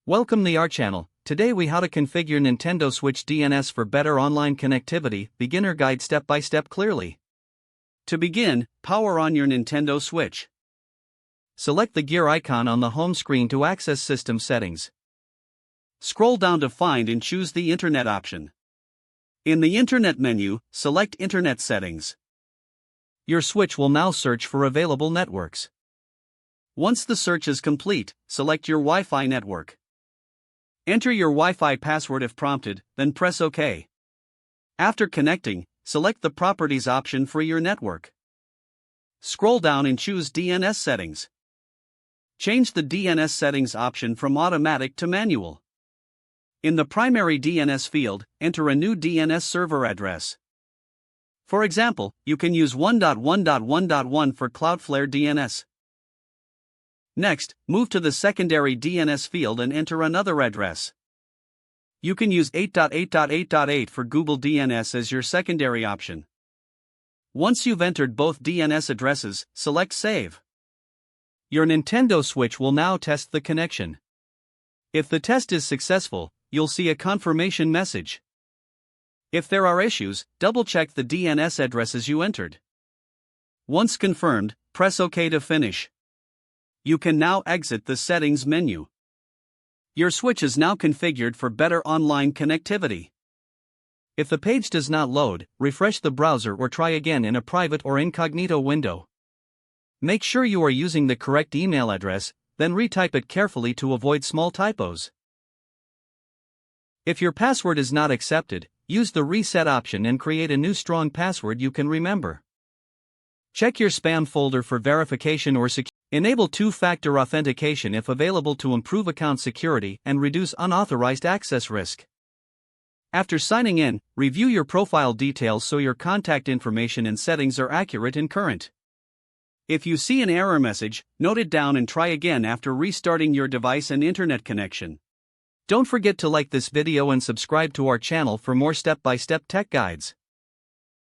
Welcome to our channel. Today we how to configure Nintendo Switch DNS for better online connectivity, beginner guide step by step clearly. To begin, power on your Nintendo Switch. Select the gear icon on the home screen to access system settings. Scroll down to find and choose the Internet option. In the Internet menu, select Internet settings. Your Switch will now search for available networks. Once the search is complete, select your Wi-Fi network. Enter your Wi-Fi password if prompted, then press OK. After connecting, select the Properties option for your network. Scroll down and choose DNS settings. Change the DNS settings option from automatic to manual. In the primary DNS field, enter a new DNS server address. For example, you can use 1.1.1.1 for Cloudflare DNS. Next, move to the secondary DNS field and enter another address. You can use 8.8.8.8 for Google DNS as your secondary option. Once you've entered both DNS addresses, select Save. Your Nintendo Switch will now test the connection. If the test is successful, you'll see a confirmation message. If there are issues, double-check the DNS addresses you entered. Once confirmed, press OK to finish. You can now exit the Settings menu. Your Switch is now configured for better online connectivity. If the page does not load, refresh the browser or try again in a private or incognito window. Make sure you are using the correct email address, then retype it carefully to avoid small typos. If your password is not accepted, use the Reset option and create a new strong password you can remember. Check your spam folder for verification or security. Enable two-factor authentication if available to improve account security and reduce unauthorized access risk. After signing in, review your profile details so your contact information and settings are accurate and current. If you see an error message, note it down and try again after restarting your device and internet connection. Don't forget to like this video and subscribe to our channel for more step-by-step tech guides.